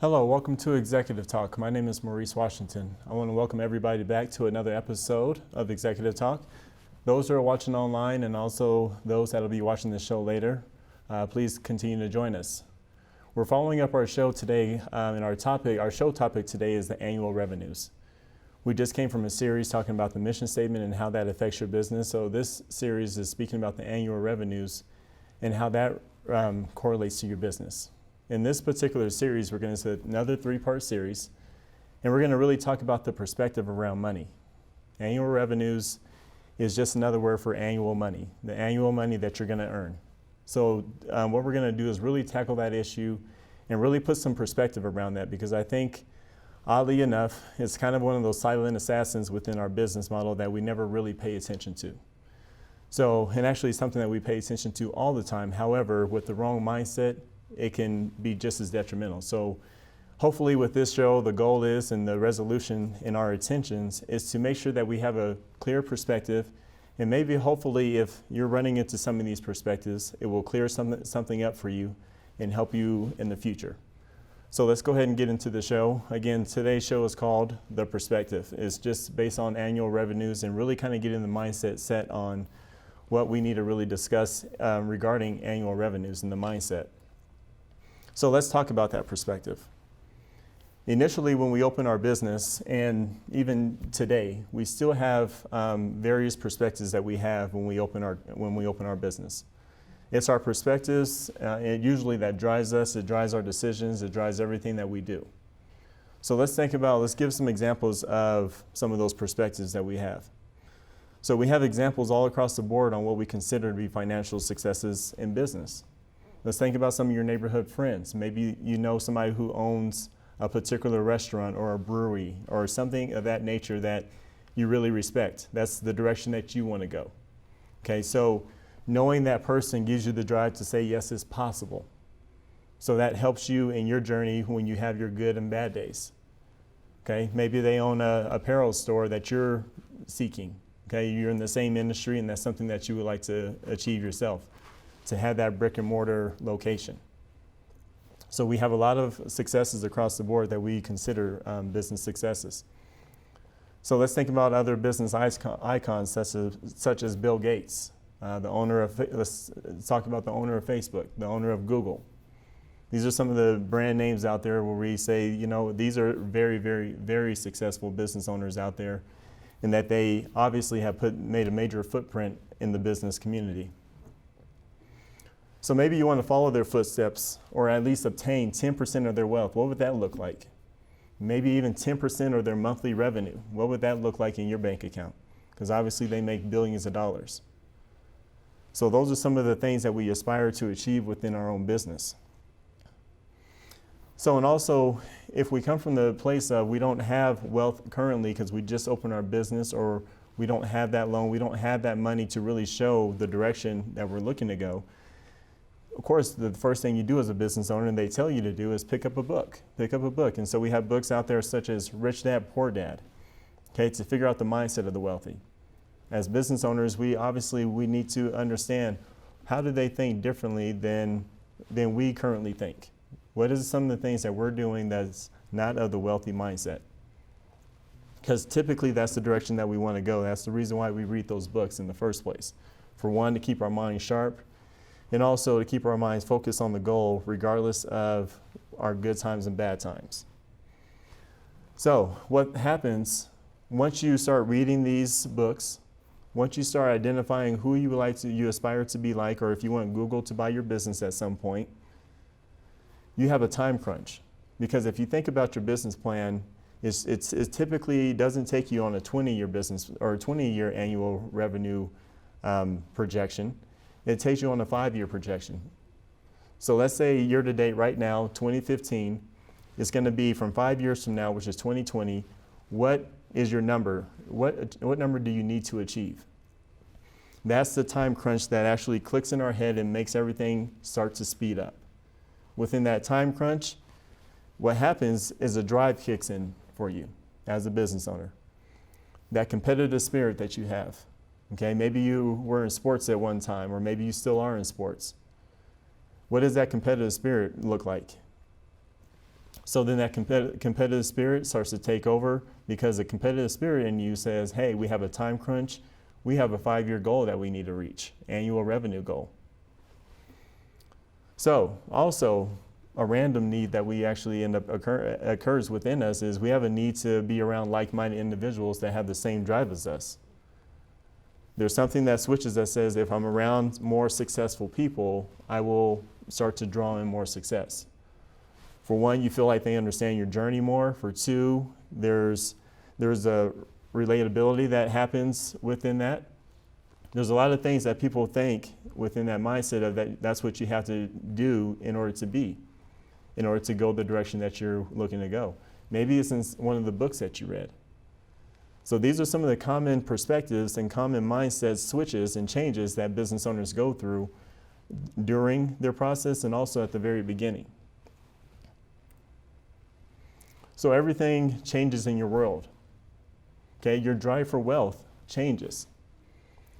Hello, welcome to Executive Talk. My name is Maurice Washington. I want to welcome everybody back to another episode of Executive Talk. Those who are watching online and also those that will be watching the show later, please continue to join us. We're following up our show today, and our show topic today is the annual revenues. We just came from a series talking about the mission statement and how that affects your business. So this series is speaking about the annual revenues and how that correlates to your business. In this particular series, we're going to do another 3-part series, and we're going to really talk about the perspective around money. Annual revenues is just another word for annual money, the annual money that you're going to earn. So what we're going to do is really tackle that issue and really put some perspective around that, because I think, oddly enough, it's kind of one of those silent assassins within our business model that we never really pay attention to. So, and actually something that we pay attention to all the time. However, with the wrong mindset, it can be just as detrimental. So hopefully with this show, the goal is, and the resolution in our attentions, is to make sure that we have a clear perspective. And maybe hopefully if you're running into some of these perspectives, it will clear something up for you and help you in the future. So let's go ahead and get into the show. Again, today's show is called The Perspective. It's just based on annual revenues and really kind of getting the mindset set on what we need to really discuss regarding annual revenues and the mindset. So let's talk about that perspective. Initially, when we open our business, and even today, we still have various perspectives that we have when we open our business. It's our perspectives, and usually that drives us, it drives our decisions, it drives everything that we do. So let's give some examples of some of those perspectives that we have. So we have examples all across the board on what we consider to be financial successes in business. Let's think about some of your neighborhood friends. Maybe you know somebody who owns a particular restaurant or a brewery or something of that nature that you really respect. That's the direction that you want to go. Okay, so knowing that person gives you the drive to say, yes, it's possible. So that helps you in your journey when you have your good and bad days. Okay, maybe they own a apparel store that you're seeking. Okay, you're in the same industry and that's something that you would like to achieve yourself, to have that brick and mortar location. So we have a lot of successes across the board that we consider business successes. So let's think about other business icons such as Bill Gates, let's talk about the owner of Facebook, the owner of Google. These are some of the brand names out there where we say, you know, these are very, very, very successful business owners out there, and that they obviously have made a major footprint in the business community. So maybe you want to follow their footsteps or at least obtain 10% of their wealth. What would that look like? Maybe even 10% of their monthly revenue. What would that look like in your bank account? Because obviously they make billions of dollars. So those are some of the things that we aspire to achieve within our own business. So, and also, if we come from the place of we don't have wealth currently because we just opened our business, or we don't have that loan, we don't have that money to really show the direction that we're looking to go, of course, the first thing you do as a business owner, and they tell you to do, is pick up a book. And so we have books out there such as Rich Dad, Poor Dad, okay, to figure out the mindset of the wealthy. As business owners, we need to understand, how do they think differently than we currently think? What is some of the things that we're doing that's not of the wealthy mindset? Because typically that's the direction that we want to go. That's the reason why we read those books in the first place. For one, to keep our minds sharp, and also to keep our minds focused on the goal regardless of our good times and bad times. So what happens once you start reading these books, once you start identifying who you aspire to be like, or if you want Google to buy your business at some point, you have a time crunch. Because if you think about your business plan, it typically doesn't take you on a 20-year business or a 20-year annual revenue projection. It takes you on a 5-year projection. So let's say year to date right now, 2015, it's going to be from 5 years from now, which is 2020. What is your number? What number do you need to achieve? That's the time crunch that actually clicks in our head and makes everything start to speed up. Within that time crunch, what happens is a drive kicks in for you as a business owner. That competitive spirit that you have. Okay, maybe you were in sports at one time, or maybe you still are in sports. What does that competitive spirit look like? So then that competitive spirit starts to take over, because the competitive spirit in you says, hey, we have a time crunch. We have a 5-year goal that we need to reach, annual revenue goal. So also a random need that we actually end up occurs within us is we have a need to be around like-minded individuals that have the same drive as us. There's something that switches that says if I'm around more successful people, I will start to draw in more success. For one, you feel like they understand your journey more. For two, there's a relatability that happens within that. There's a lot of things that people think within that mindset of that's what you have to do in order to go the direction that you're looking to go. Maybe it's in one of the books that you read. So these are some of the common perspectives and common mindset switches and changes that business owners go through during their process and also at the very beginning. So everything changes in your world. Okay, your drive for wealth changes.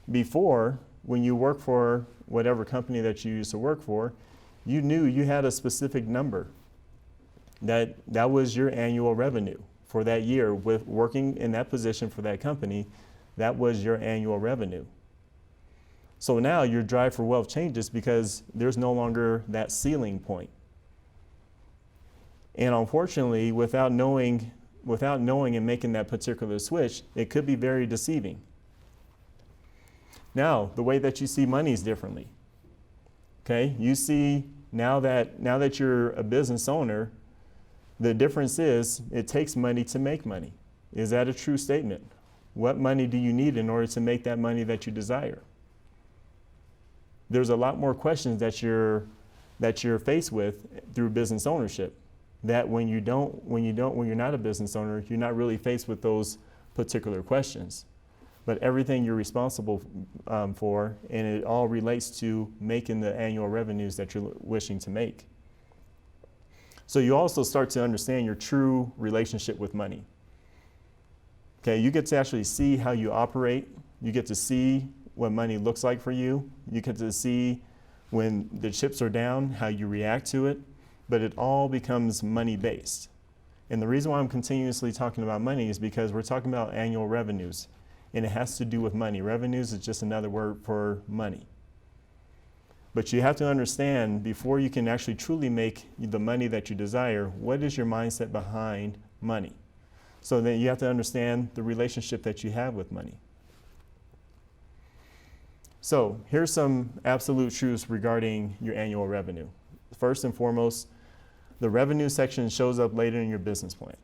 Before, when you work for whatever company that you used to work for, you knew you had a specific number. That was your annual revenue for that year. With working in that position for that company, that was your annual revenue. So now your drive for wealth changes because there's no longer that ceiling point. And unfortunately, without knowing and making that particular switch, it could be very deceiving. Now, the way that you see money is differently. Okay, you see now that you're a business owner, the difference is it takes money to make money. Is that a true statement? What money do you need in order to make that money that you desire? There's a lot more questions that you're faced with through business ownership. That when you're not a business owner, you're not really faced with those particular questions. But everything you're responsible for, and it all relates to making the annual revenues that you're wishing to make. So you also start to understand your true relationship with money. Okay, you get to actually see how you operate. You get to see what money looks like for you. You get to see when the chips are down, how you react to it. But it all becomes money-based. And the reason why I'm continuously talking about money is because we're talking about annual revenues, and it has to do with money. Revenues is just another word for money. But you have to understand, before you can actually truly make the money that you desire, what is your mindset behind money? So then you have to understand the relationship that you have with money. So here's some absolute truths regarding your annual revenue. First and foremost, the revenue section shows up later in your business plan.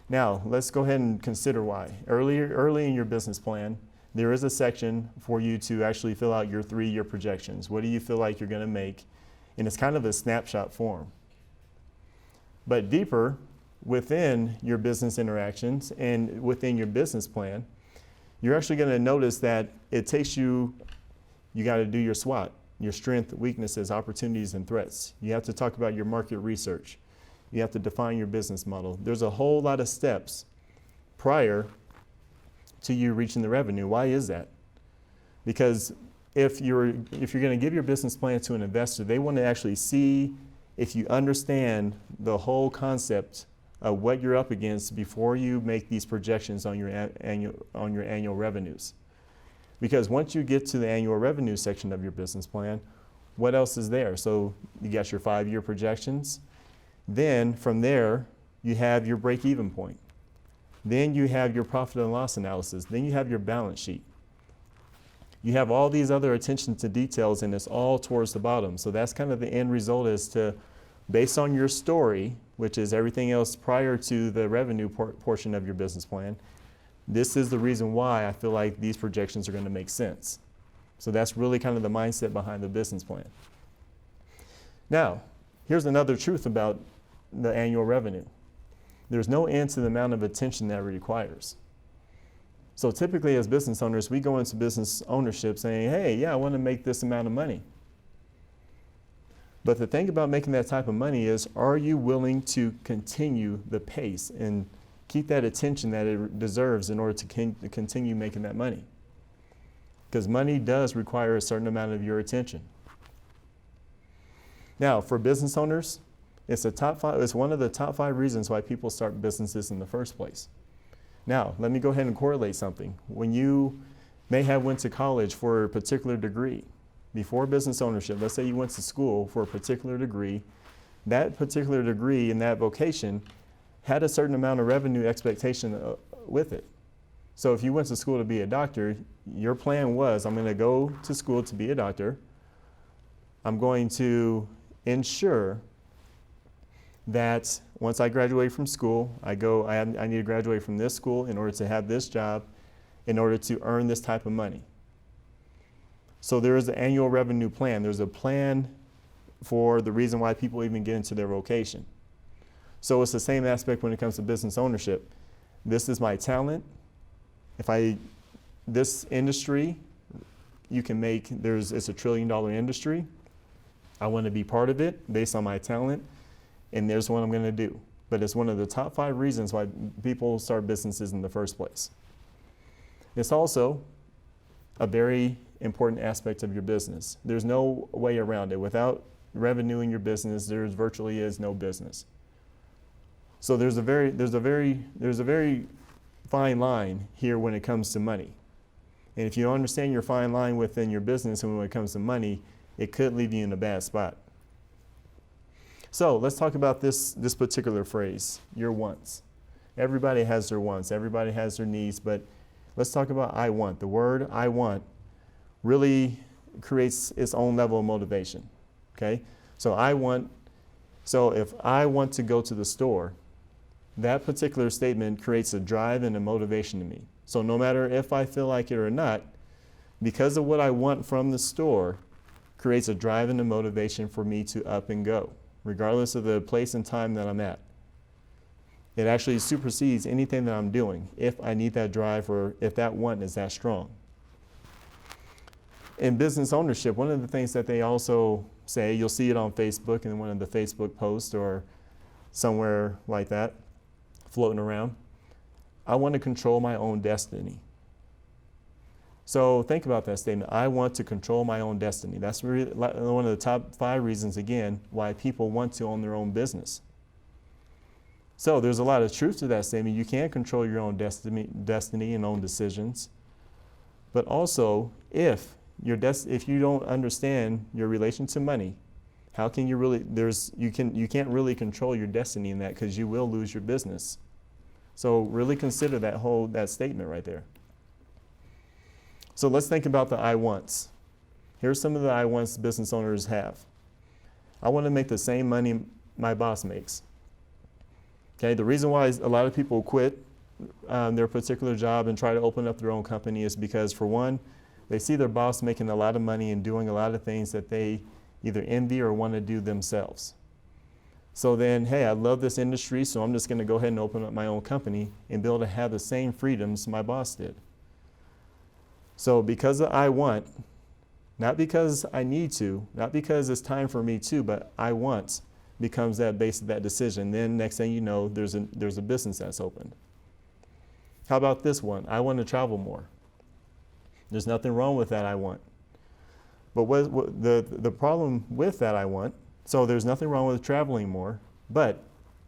Now, let's go ahead and consider why. Early in your business plan, there is a section for you to actually fill out your 3-year projections. What do you feel like you're going to make? And it's kind of a snapshot form. But deeper within your business interactions and within your business plan, you're actually going to notice that it takes you got to do your SWOT. Your strengths, weaknesses, opportunities, and threats. You have to talk about your market research. You have to define your business model. There's a whole lot of steps prior to you reaching the revenue. Why is that? Because if you're going to give your business plan to an investor, they want to actually see if you understand the whole concept of what you're up against before you make these projections on your annual revenues. Because once you get to the annual revenue section of your business plan, what else is there? So you got your 5-year projections. Then from there, you have your break-even point. Then you have your profit and loss analysis. Then you have your balance sheet. You have all these other attention to details, and it's all towards the bottom. So that's kind of the end result, is to, based on your story, which is everything else prior to the revenue portion of your business plan, this is the reason why I feel like these projections are going to make sense. So that's really kind of the mindset behind the business plan. Now, here's another truth about the annual revenue. There's no end to the amount of attention that it requires. So typically as business owners, we go into business ownership saying, hey, yeah, I want to make this amount of money. But the thing about making that type of money is, are you willing to continue the pace and keep that attention that it deserves in order to continue making that money? Because money does require a certain amount of your attention. Now, for business owners, It's the top five. It's one of the top 5 reasons why people start businesses in the first place. Now, let me go ahead and correlate something. When you may have went to college for a particular degree, before business ownership, let's say you went to school for a particular degree, that particular degree in that vocation had a certain amount of revenue expectation with it. So if you went to school to be a doctor, your plan was, I'm going to go to school to be a doctor. I'm going to ensure that once I graduate from school, I need to graduate from this school in order to have this job, in order to earn this type of money. So there is an annual revenue plan. There's a plan for the reason why people even get into their vocation. So it's the same aspect when it comes to business ownership. This is my talent. This industry, you can make, it's a $1 trillion industry. I want to be part of it based on my talent, and there's what I'm going to do. But it's one of the top 5 reasons why people start businesses in the first place. It's also a very important aspect of your business. There's no way around it. Without revenue in your business, there virtually is no business. So there's a very fine line here when it comes to money. And if you don't understand your fine line within your business and when it comes to money, it could leave you in a bad spot. So let's talk about this particular phrase, your wants. Everybody has their wants, everybody has their needs, but let's talk about I want. The word I want really creates its own level of motivation, okay? So if I want to go to the store, that particular statement creates a drive and a motivation to me. So no matter if I feel like it or not, because of what I want from the store, creates a drive and a motivation for me to up and go, regardless of the place and time that I'm at. It actually supersedes anything that I'm doing if I need that drive or if that want is that strong. In business ownership, one of the things that they also say, you'll see it on Facebook in one of the Facebook posts or somewhere like that, floating around, I want to control my own destiny. So think about that statement. I want to control my own destiny. That's really one of the top 5 reasons, again, why people want to own their own business. So there's a lot of truth to that statement. You can control your own destiny and own decisions. But also, if you don't understand your relation to money, how can you really, you can't really control your destiny in that, because you will lose your business. So really consider that statement right there. So let's think about the I wants. Here's some of the I wants business owners have. I want to make the same money my boss makes. Okay, the reason why a lot of people quit their particular job and try to open up their own company is because, for one, they see their boss making a lot of money and doing a lot of things that they either envy or want to do themselves. So then, hey, I love this industry, so I'm just going to go ahead and open up my own company and be able to have the same freedoms my boss did. So because I want, not because I need to, not because it's time for me to, but I want becomes that base of that decision. Then next thing you know, there's a business that's opened. How about this one? I want to travel more. There's nothing wrong with that I want. But what the problem with that I want, so there's nothing wrong with traveling more, but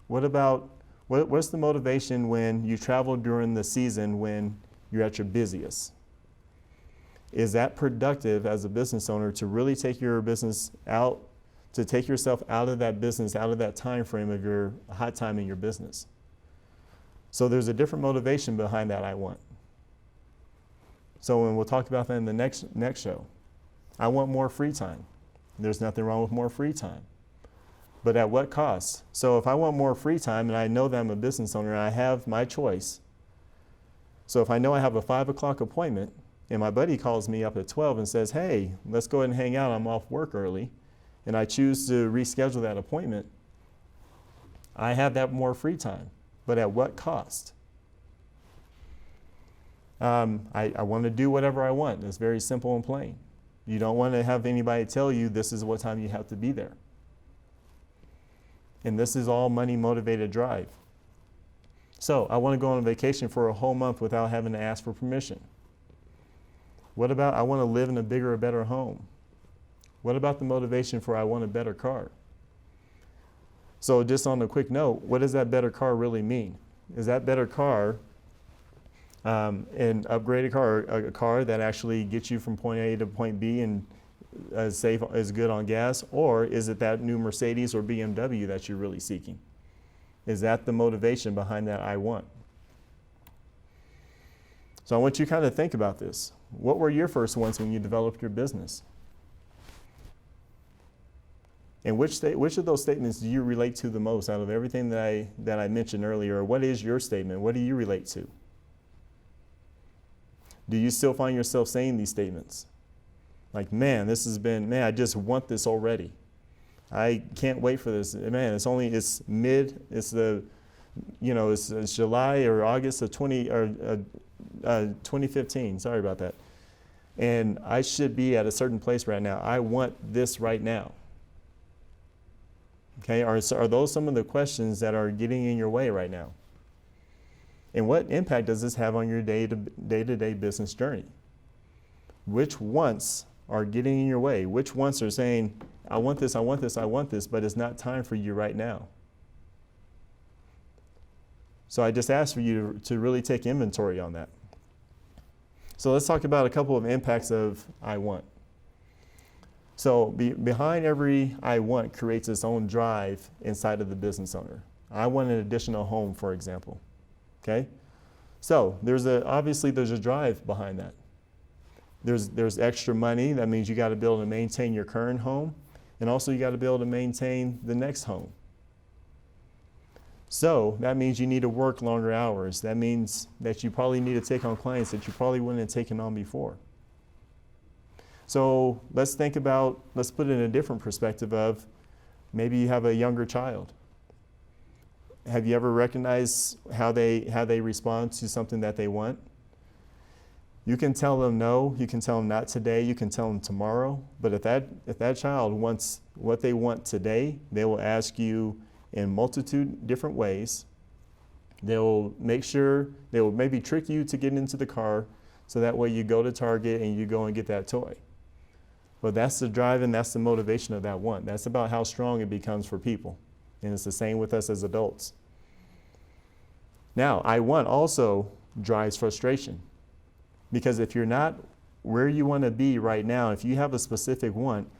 what's the motivation when you travel during the season when you're at your busiest? Is that productive as a business owner to really take your business out, to take yourself out of that business, out of that time frame of your hot time in your business? So there's a different motivation behind that I want. So we'll talk about that in the next show. I want more free time. There's nothing wrong with more free time. But at what cost? So if I want more free time and I know that I'm a business owner and I have my choice. So if I know I have a 5 o'clock appointment and my buddy calls me up at 12 and says, hey, let's go ahead and hang out, I'm off work early, and I choose to reschedule that appointment, I have that more free time. But at what cost? I want to do whatever I want. It's very simple and plain. You don't want to have anybody tell you this is what time you have to be there. And this is all money motivated drive. So I want to go on vacation for a whole month without having to ask for permission. What about I want to live in a bigger or better home? What about the motivation for I want a better car? So just on a quick note, what does that better car really mean? Is that better car an upgraded car, a car that actually gets you from point A to point B and safe, is good on gas? Or is it that new Mercedes or BMW that you're really seeking? Is that the motivation behind that I want? So I want you to kind of think about this. What were your first ones when you developed your business? And which of those statements do you relate to the most out of everything that I mentioned earlier? Or what is your statement? What do you relate to? Do you still find yourself saying these statements? Like, man, I just want this already. I can't wait for this. Man, it's July or August of 2015. Sorry about that. And I should be at a certain place right now. I want this right now. Okay, are those some of the questions that are getting in your way right now? And what impact does this have on your day-to-day business journey? Which wants are getting in your way? Which wants are saying, I want this, I want this, I want this, but it's not time for you right now? So I just ask for you to really take inventory on that. So let's talk about a couple of impacts of I want. So behind every I want creates its own drive inside of the business owner. I want an additional home, for example. Okay? So obviously there's a drive behind that. There's extra money. That means you got to be able to maintain your current home, and also you got to be able to maintain the next home. So that means you need to work longer hours. That means that you probably need to take on clients that you probably wouldn't have taken on before. So let's put it in a different perspective of maybe you have a younger child. Have you ever recognized how they respond to something that they want? You can tell them no, you can tell them not today, you can tell them tomorrow, but if that child wants what they want today, they will ask you in multitude different ways. They will maybe trick you to get into the car so that way you go to Target and you go and get that toy. But that's the drive and that's the motivation of that want. That's about how strong it becomes for people. And it's the same with us as adults. Now, I want also drives frustration. Because if you're not where you want to be right now, if you have a specific want,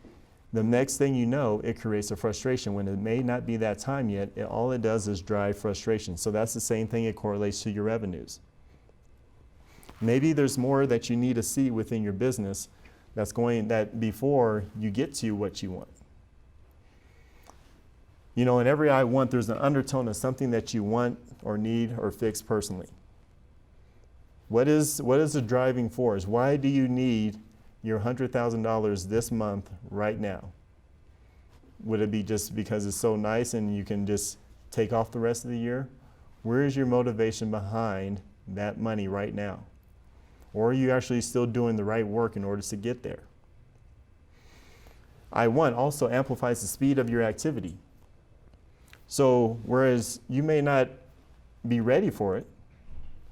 the next thing you know, it creates a frustration. When it may not be that time yet, all it does is drive frustration. So that's the same thing, it correlates to your revenues. Maybe there's more that you need to see within your business that before you get to what you want. In every I want, there's an undertone of something that you want or need or fix personally. What is the driving force? Why do you need your $100,000 this month right now? Would it be just because it's so nice and you can just take off the rest of the year? Where is your motivation behind that money right now? Or are you actually still doing the right work in order to get there? I want also amplifies the speed of your activity. So whereas you may not be ready for it,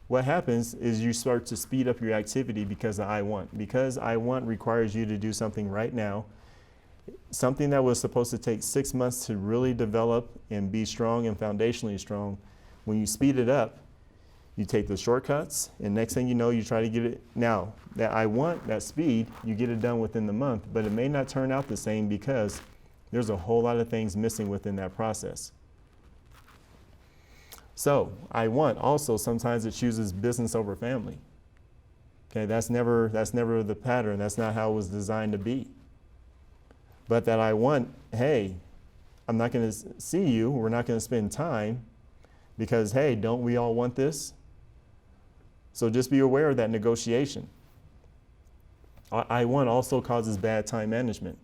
what happens is you start to speed up your activity because of I want. Because I want requires you to do something right now, something that was supposed to take 6 months to really develop and be strong and foundationally strong. When you speed it up, you take the shortcuts, and next thing you know, you try to get it. Now, that I want, that speed, you get it done within the month, but it may not turn out the same because there's a whole lot of things missing within that process. So, I want also, sometimes it chooses business over family. Okay, that's never the pattern. That's not how it was designed to be. But that I want, hey, I'm not going to see you, we're not going to spend time because, hey, don't we all want this? So just be aware of that negotiation. I want also causes bad time management.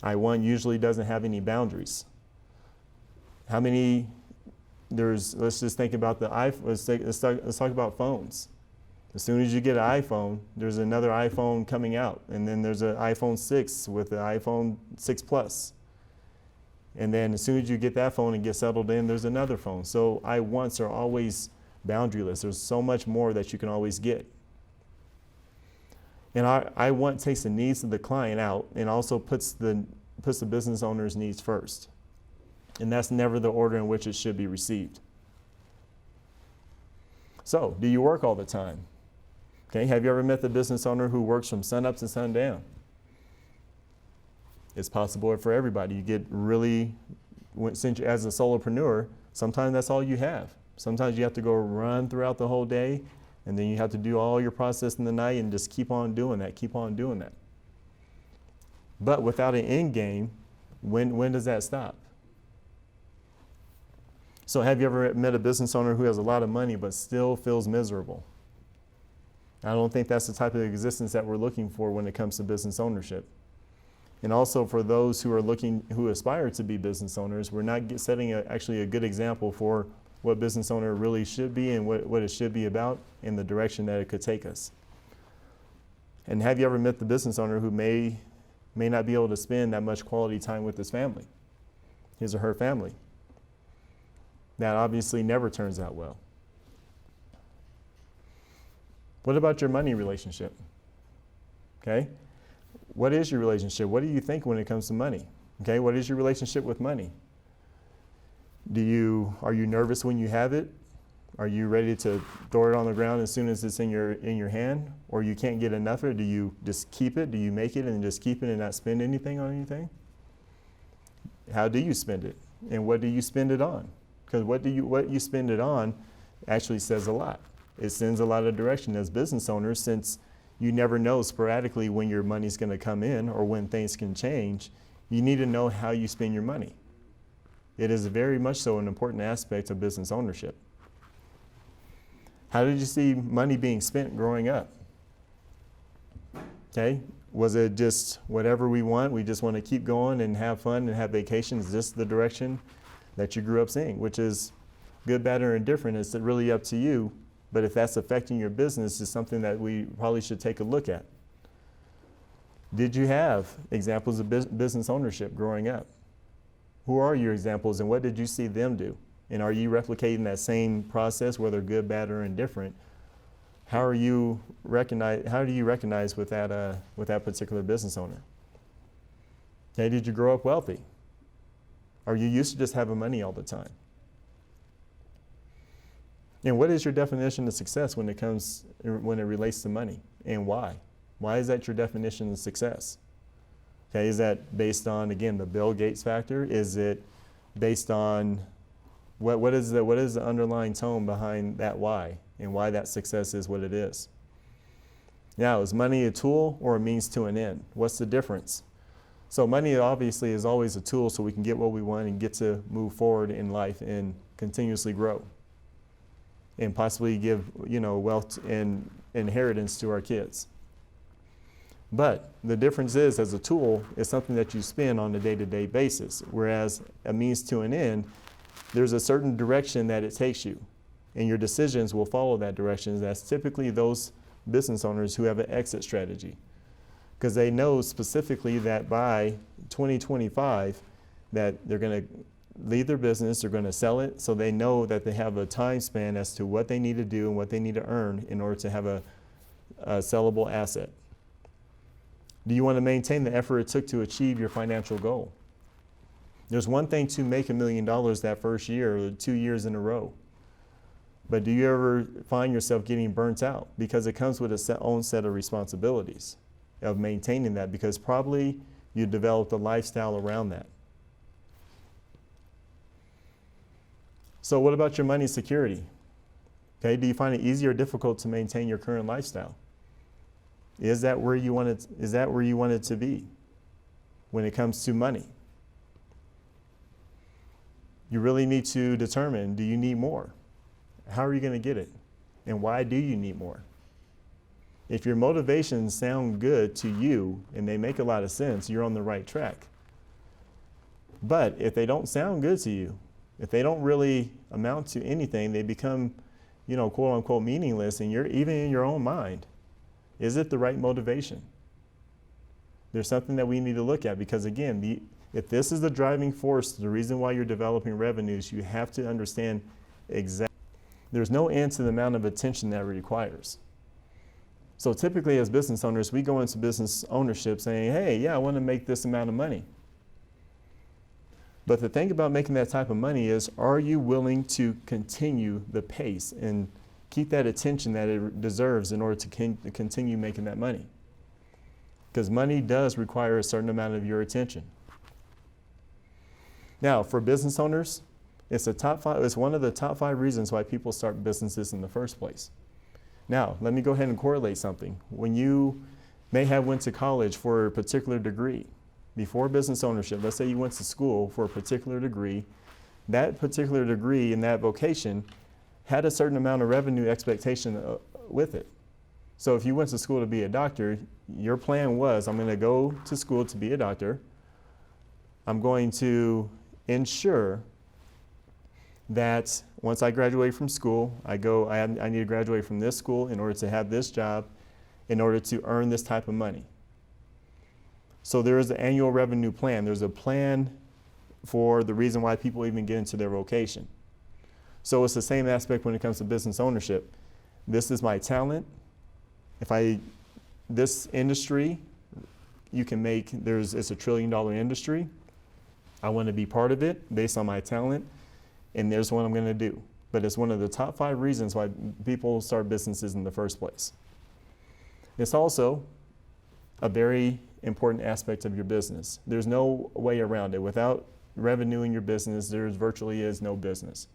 I want usually doesn't have any boundaries. Let's just think about the iPhone. Let's talk about phones. As soon as you get an iPhone, there's another iPhone coming out, and then there's an iPhone 6 with the iPhone 6 Plus. And then as soon as you get that phone and get settled in, there's another phone. So I wants are always boundaryless. There's so much more that you can always get. And I want takes the needs of the client out and also puts the business owner's needs first. And that's never the order in which it should be received. So, do you work all the time? Okay, have you ever met the business owner who works from sun up to sundown? It's possible for everybody. You get really, since as a solopreneur, sometimes that's all you have. Sometimes you have to go run throughout the whole day, and then you have to do all your process in the night and just keep on doing that, keep on doing that. But without an end game, when does that stop? So have you ever met a business owner who has a lot of money but still feels miserable? I don't think that's the type of existence that we're looking for when it comes to business ownership. And also for those who aspire to be business owners, we're not setting actually a good example for what business owner really should be and what it should be about in the direction that it could take us. And have you ever met the business owner who may not be able to spend that much quality time with his family, his or her family? That obviously never turns out well. What about your money relationship? Okay? What is your relationship? What do you think when it comes to money? Okay, what is your relationship with money? Are you nervous when you have it? Are you ready to throw it on the ground as soon as it's in your hand? Or you can't get enough of it? Do you just keep it? Do you make it and just keep it and not spend anything on anything? How do you spend it? And what do you spend it on? Because what you spend it on actually says a lot. It sends a lot of direction as business owners, since you never know sporadically when your money's going to come in or when things can change. You need to know how you spend your money. It is very much so an important aspect of business ownership. How did you see money being spent growing up? Okay, was it just whatever we want? We just want to keep going and have fun and have vacations. Is this the direction that you grew up seeing? Which is good, bad, or indifferent. It's really up to you. But if that's affecting your business, it's something that we probably should take a look at. Did you have examples of business ownership growing up? Who are your examples and what did you see them do? And are you replicating that same process, whether good, bad, or indifferent? How do you recognize with that particular business owner? Okay, did you grow up wealthy? Are you used to just having money all the time? And what is your definition of success when it relates to money, and why? Why is that your definition of success? Okay, is that based on, again, the Bill Gates factor? Is it based on what is the underlying tone behind that why, and why that success is what it is? Now, is money a tool or a means to an end? What's the difference? So money obviously is always a tool so we can get what we want and get to move forward in life and continuously grow and possibly give, wealth and inheritance to our kids. But the difference is, as a tool, it's something that you spend on a day-to-day basis, whereas a means to an end, there's a certain direction that it takes you, and your decisions will follow that direction. That's typically those business owners who have an exit strategy, because they know specifically that by 2025 that they're going to leave their business, they're going to sell it, so they know that they have a time span as to what they need to do and what they need to earn in order to have a sellable asset. Do you want to maintain the effort it took to achieve your financial goal? There's one thing to make $1 million that first year or 2 years in a row. But do you ever find yourself getting burnt out? Because it comes with its own set of responsibilities of maintaining that, because probably you developed a lifestyle around that. So what about your money security? Okay, do you find it easy or difficult to maintain your current lifestyle? Is that where you want it to be when it comes to money? You really need to determine, do you need more? How are you going to get it? And why do you need more? If your motivations sound good to you and they make a lot of sense, you're on the right track. But if they don't sound good to you, if they don't really amount to anything, they become, quote unquote meaningless, and you're even in your own mind. Is it the right motivation? There's something that we need to look at, because again, if this is the driving force, the reason why you're developing revenues, you have to understand exactly. There's no end to the amount of attention that it requires. So typically as business owners, we go into business ownership saying, hey, yeah, I want to make this amount of money. But the thing about making that type of money is, are you willing to continue the pace and keep that attention that it deserves in order to continue making that money? Because money does require a certain amount of your attention. Now, for business owners, it's one of the top 5 reasons why people start businesses in the first place. Now, let me go ahead and correlate something. When you may have went to college for a particular degree, before business ownership, let's say you went to school for a particular degree, that particular degree in that vocation had a certain amount of revenue expectation with it. So if you went to school to be a doctor, your plan was, I'm going to go to school to be a doctor. I'm going to ensure that once I graduate from school, I need to graduate from this school in order to have this job, in order to earn this type of money. So there is an annual revenue plan. There's a plan for the reason why people even get into their vocation. So it's the same aspect when it comes to business ownership. This is my talent. This industry, it's a $1 trillion industry. I want to be part of it based on my talent, and there's what I'm going to do. But it's one of the top 5 reasons why people start businesses in the first place. It's also a very important aspect of your business. There's no way around it. Without revenue in your business, there virtually is no business.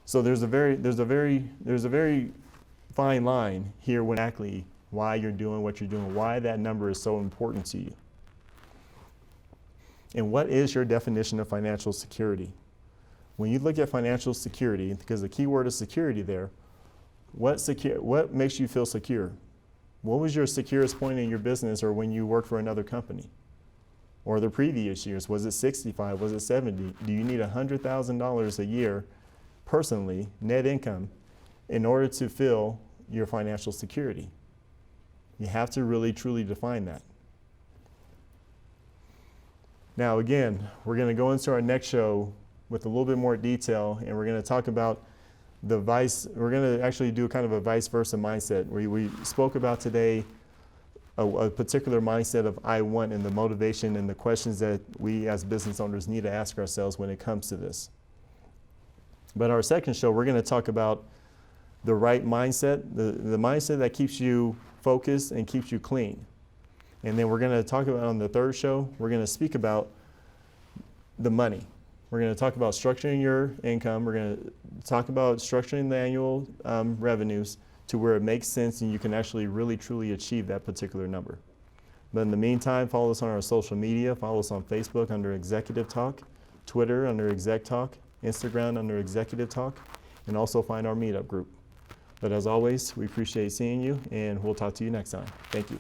So there's a very fine line here when exactly why you're doing what you're doing, why that number is so important to you. And what is your definition of financial security? When you look at financial security, because the key word is security there, what makes you feel secure? What was your securest point in your business or when you worked for another company? Or the previous years, was it 65, was it 70? Do you need $100,000 a year personally, net income, in order to feel your financial security? You have to really truly define that. Now again, we're going to go into our next show with a little bit more detail, and we're going to talk about we're going to actually do kind of a vice versa mindset. We spoke about today a particular mindset of I want, and the motivation and the questions that we as business owners need to ask ourselves when it comes to this. But our second show, we're going to talk about the right mindset, the mindset that keeps you focused and keeps you clean. And then we're going to talk about, on the third show, we're going to speak about the money. We're going to talk about structuring your income. We're going to talk about structuring the annual revenues to where it makes sense and you can actually really truly achieve that particular number. But in the meantime, follow us on our social media. Follow us on Facebook under Executive Talk, Twitter under Exec Talk, Instagram under Executive Talk, and also find our meetup group. But as always, we appreciate seeing you, and we'll talk to you next time. Thank you.